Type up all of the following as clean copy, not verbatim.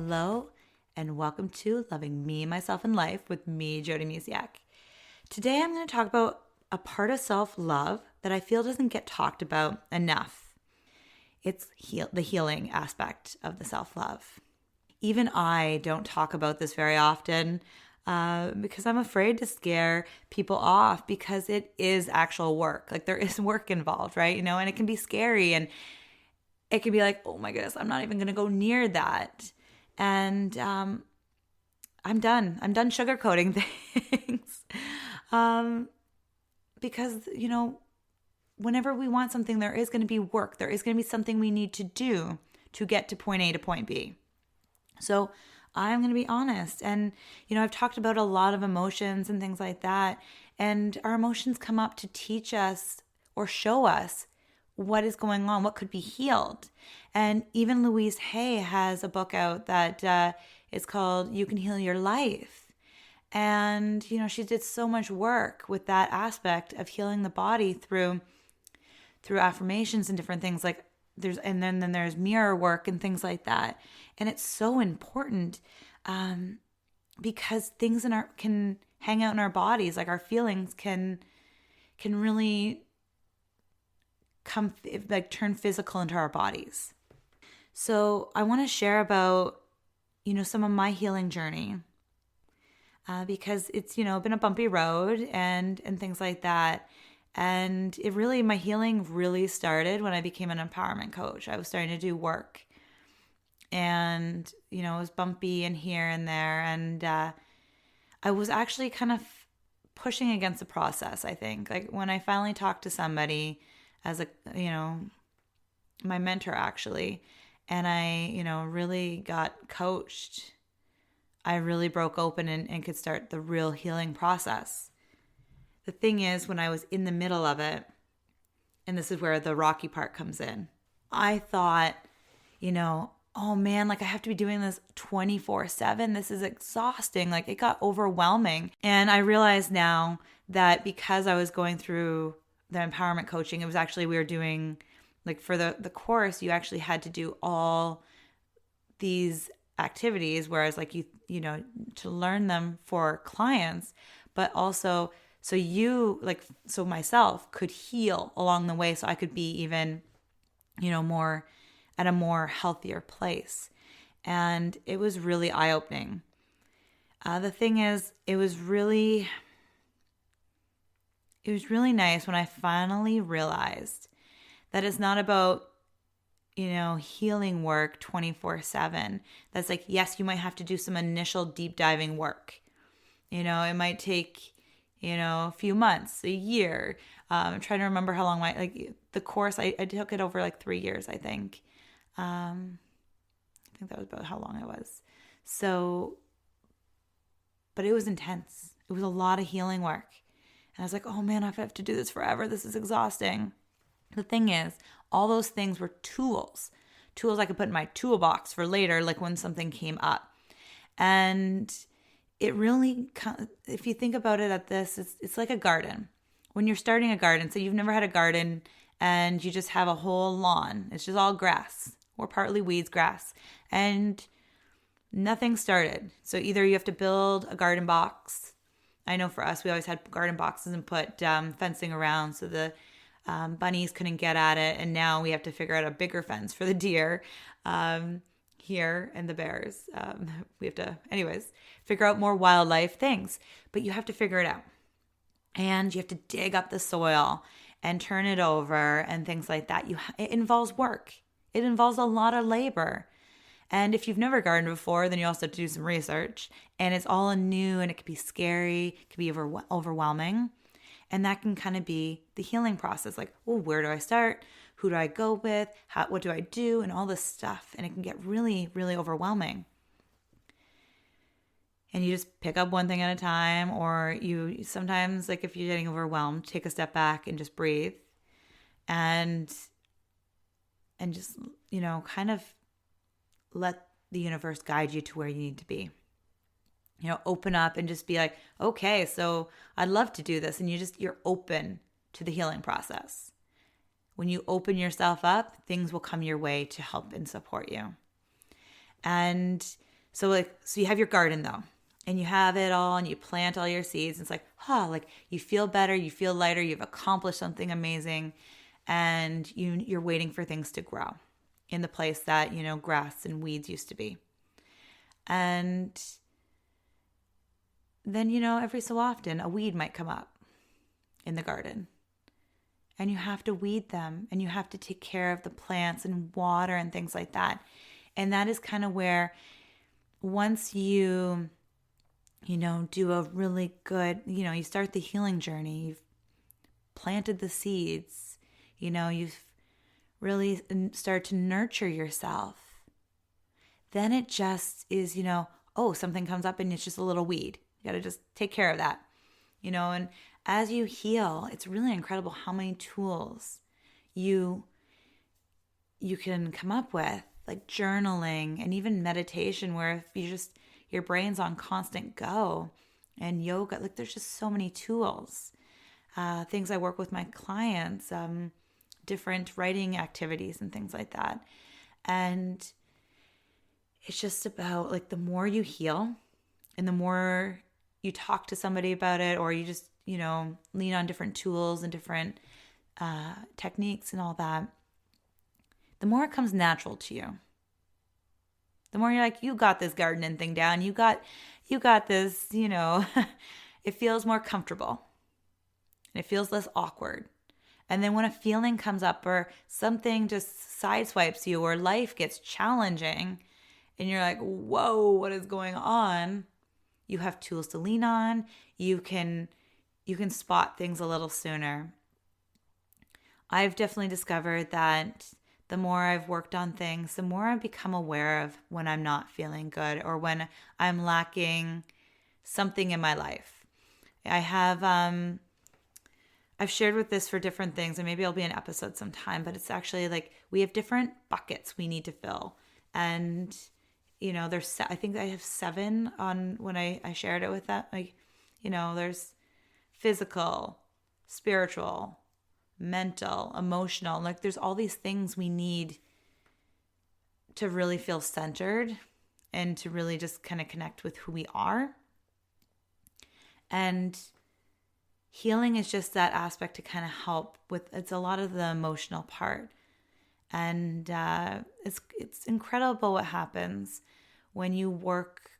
Hello, and welcome to Loving Me, Myself, and Life with me, Jody Musiak. Today I'm going to talk about a part of self-love that I feel doesn't get talked about enough. It's the healing aspect of the self-love. Even I don't talk about this very often because I'm afraid to scare people off because it is actual work. Like there is work involved, right? And it can be scary and it can be like, oh my goodness, I'm not even going to go near that. And I'm done. I'm done sugarcoating things. Because, whenever we want something, there is going to be work. There is going to be something we need to do to get to point A to point B. So I'm going to be honest. And, I've talked about a lot of emotions and things like that. And our emotions come up to teach us or show us what is going on, what could be healed. And even Louise Hay has a book out that is called You Can Heal Your Life. And, she did so much work with that aspect of healing the body through affirmations and different things like then there's mirror work and things like that. And it's so important because things can hang out in our bodies, like our feelings can really turn physical into our bodies. So I want to share about, some of my healing journey because it's, been a bumpy road and things like that. And my healing really started when I became an empowerment coach. I was starting to do work and, it was bumpy in here and there. And I was actually kind of pushing against the process, I think. Like when I finally talked to somebody as my mentor actually, and I, really got coached, I really broke open and could start the real healing process. The thing is, when I was in the middle of it, and this is where the rocky part comes in, I thought, oh man, like I have to be doing this 24/7. This is exhausting. Like it got overwhelming. And I realize now that because I was going through the empowerment coaching, it was actually, we were doing like for the course, you actually had to do all these activities, whereas like to learn them for clients, but also so myself could heal along the way so I could be even, more at a more healthier place. And it was really eye-opening. The thing is, it was really nice when I finally realized that it's not about, healing work 24/7. That's like, yes, you might have to do some initial deep diving work. It might take, a few months, a year. I'm trying to remember how long the course, I took it over like 3 years, I think. I think that was about how long it was. So, but it was intense. It was a lot of healing work. And I was like, oh man, I have to do this forever. This is exhausting. The thing is, all those things were tools I could put in my toolbox for later, like when something came up. And it really, if you think about it at this, it's like a garden. When you're starting a garden, so you've never had a garden and you just have a whole lawn. It's just all grass or partly weeds, grass. And nothing started. So either you have to build a garden box. I know for us, we always had garden boxes and put fencing around so the bunnies couldn't get at it. And now we have to figure out a bigger fence for the deer here and the bears. We have to, anyways, figure out more wildlife things. But you have to figure it out. And you have to dig up the soil and turn it over and things like that. It involves work. It involves a lot of labor. And if you've never gardened before, then you also have to do some research. And it's all new and it can be scary. It can be overwhelming. And that can kind of be the healing process. Like, oh, where do I start? Who do I go with? What do I do? And all this stuff. And it can get really, really overwhelming. And you just pick up one thing at a time, or you sometimes, like if you're getting overwhelmed, take a step back and just breathe and just, kind of let the universe guide you to where you need to be. Open up and just be like, okay, so I'd love to do this. And you're open to the healing process. When you open yourself up, things will come your way to help and support you. And So you have your garden though, and you have it all, and you plant all your seeds. And it's like, like you feel better, you feel lighter, you've accomplished something amazing, and you're waiting for things to grow in the place that, grass and weeds used to be. And then, every so often a weed might come up in the garden. And you have to weed them, and you have to take care of the plants and water and things like that. And that is kind of where once you do a really good, you start the healing journey, you've planted the seeds, you've really started to nurture yourself. Then it just is, something comes up and it's just a little weed. You got to just take care of that, and as you heal, it's really incredible how many tools you can come up with, like journaling and even meditation, where if your brain's on constant go, and yoga, like there's just so many tools. Things I work with my clients, different writing activities and things like that. And it's just about like the more you heal and the more you talk to somebody about it, or you just, lean on different tools and different techniques and all that, the more it comes natural to you. The more you're like, you got this gardening thing down. You got this, it feels more comfortable. And it feels less awkward. And then when a feeling comes up or something just sideswipes you or life gets challenging and you're like, whoa, what is going on? You have tools to lean on. You can spot things a little sooner. I've definitely discovered that the more I've worked on things, the more I've become aware of when I'm not feeling good or when I'm lacking something in my life. I've shared with this for different things, and maybe it'll be an episode sometime, but it's actually like we have different buckets we need to fill. And, I think I have 7 on when I shared it with that. Like, there's physical, spiritual, mental, emotional. Like there's all these things we need to really feel centered and to really just kind of connect with who we are. And healing is just that aspect to kind of help with, it's a lot of the emotional part. And it's incredible what happens when you work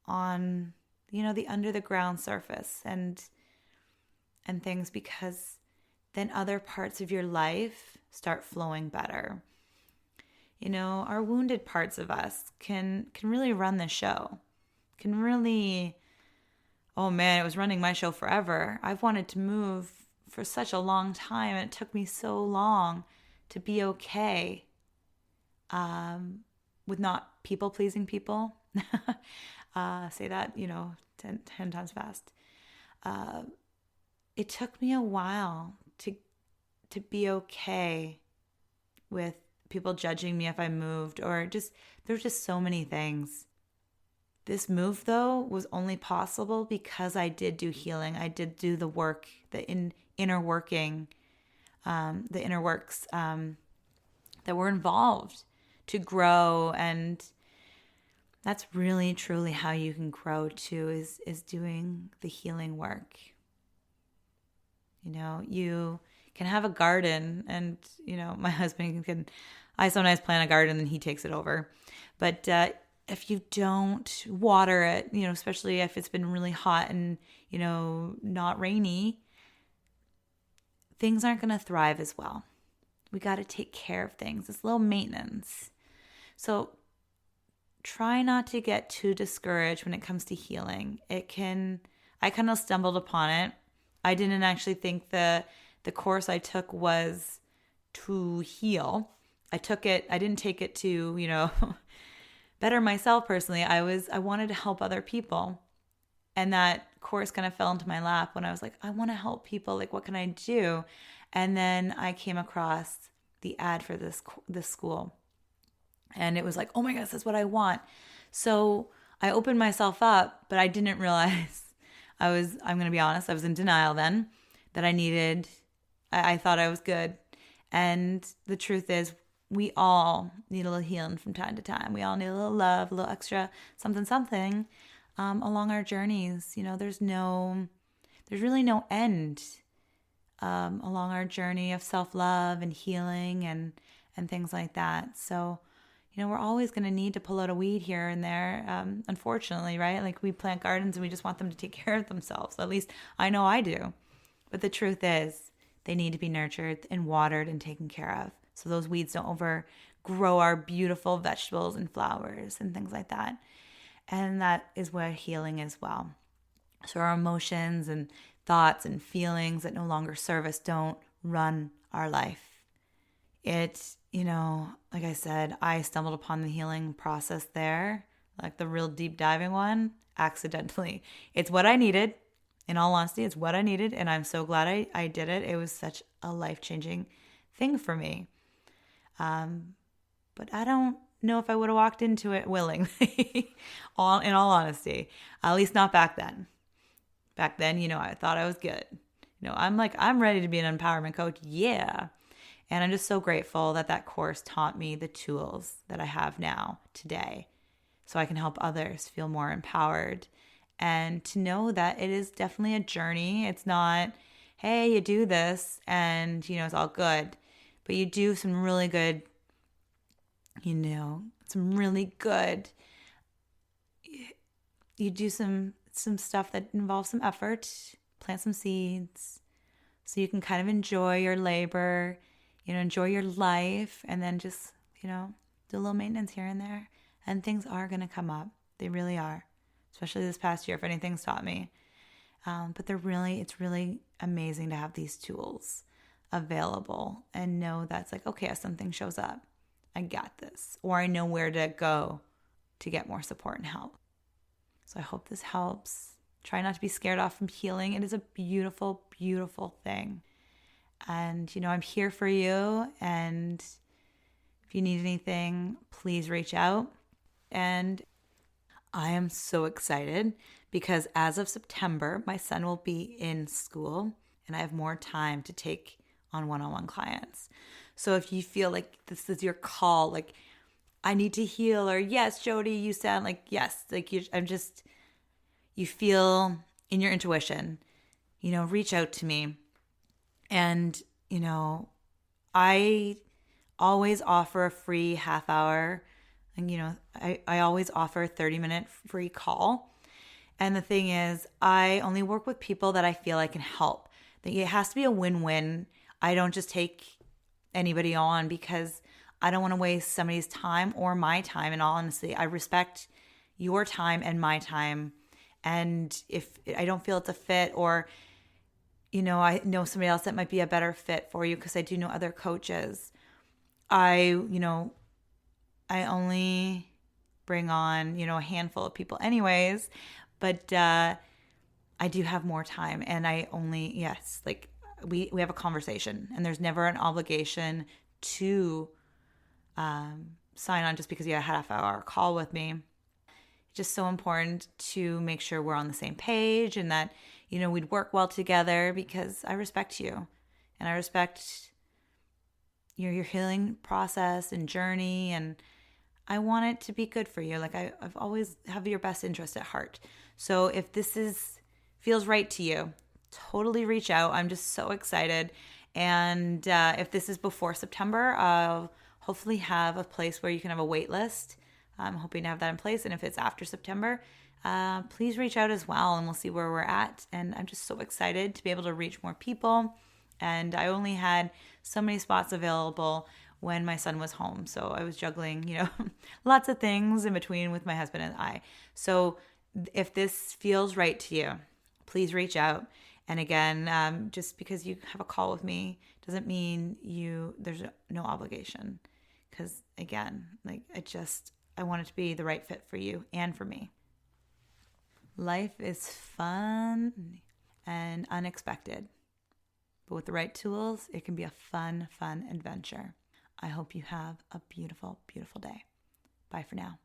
on, the under the ground surface and things, because then other parts of your life start flowing better. Our wounded parts of us can really run the show. Can really, oh man, it was running my show forever. I've wanted to move for such a long time, and it took me so long to be okay with not people-pleasing people. Say that, 10 times fast. It took me a while to be okay with people judging me if I moved, or there's just so many things. This move, though, was only possible because I did do healing. I did do the work, the inner working, the inner works that were involved to grow. And that's really, truly how you can grow too, is doing the healing work. You can have a garden, and, my husband I sometimes plant a garden and he takes it over. But if you don't water it, especially if it's been really hot and, not rainy, things aren't going to thrive as well. We got to take care of things. It's low maintenance. So try not to get too discouraged when it comes to healing. I kind of stumbled upon it. I didn't actually think the course I took was to heal. I didn't take it to, better myself personally. I wanted to help other people. And that course kind of fell into my lap when I was like, I want to help people. Like, what can I do? And then I came across the ad for this school. And it was like, oh my gosh, that's what I want. So I opened myself up, but I didn't realize I'm going to be honest, I was in denial then that I thought I was good. And the truth is, we all need a little healing from time to time. We all need a little love, a little extra something along our journeys. There's really no end along our journey of self-love and healing and things like that. So, we're always going to need to pull out a weed here and there, unfortunately, right? Like we plant gardens and we just want them to take care of themselves. At least I know I do. But the truth is they need to be nurtured and watered and taken care of, so those weeds don't overgrow our beautiful vegetables and flowers and things like that. And that is where healing is well. So our emotions and thoughts and feelings that no longer serve us don't run our life. It, like I said, I stumbled upon the healing process there, like the real deep diving one, accidentally. It's what I needed. In all honesty, it's what I needed. And I'm so glad I did it. It was such a life-changing thing for me. But I don't know if I would have walked into it willingly, in all honesty. At least not back then. Back then, I thought I was good. I'm ready to be an empowerment coach. Yeah. And I'm just so grateful that course taught me the tools that I have now today, so I can help others feel more empowered and to know that it is definitely a journey. It's not, hey, you do this and, it's all good. But you do some really good, you do some stuff that involves some effort, plant some seeds so you can kind of enjoy your labor, enjoy your life, and then just, do a little maintenance here and there. And things are going to come up. They really are, especially this past year, if anything's taught me. But it's really amazing to have these tools available and know that's like, okay, if something shows up, I got this, or I know where to go to get more support and help. So I hope this helps. Try not to be scared off from healing. It is a beautiful, beautiful thing. And, I'm here for you. And if you need anything, please reach out. And I am so excited because as of September, my son will be in school and I have more time to take on one-on-one clients. So if you feel like this is your call, like I need to heal, or yes, Jody, you sound like yes, like you feel in your intuition, reach out to me. And, I always offer a free half hour. And, I always offer a 30-minute free call. And the thing is, I only work with people that I feel I can help. It has to be a win-win. I don't just take anybody on because I don't want to waste somebody's time or my time. In all honesty, I respect your time and my time. And if I don't feel it's a fit, or I know somebody else that might be a better fit for you, because I do know other coaches, I only bring on, a handful of people anyways, but I do have more time, and we have a conversation, and there's never an obligation to sign on just because you had a half-hour call with me. It's just so important to make sure we're on the same page and that, we'd work well together, because I respect you and I respect your healing process and journey, and I want it to be good for you. Like I've always have your best interest at heart. So if this feels right to you, totally reach out. I'm just so excited. And if this is before September, I'll hopefully have a place where you can have a wait list. I'm hoping to have that in place. And if it's after September, please reach out as well, and we'll see where we're at. And I'm just so excited to be able to reach more people. And I only had so many spots available when my son was home. So I was juggling, lots of things in between with my husband and I. So if this feels right to you, please reach out. And again, just because you have a call with me doesn't mean there's no obligation. Because again, I want it to be the right fit for you and for me. Life is fun and unexpected. But with the right tools, it can be a fun, fun adventure. I hope you have a beautiful, beautiful day. Bye for now.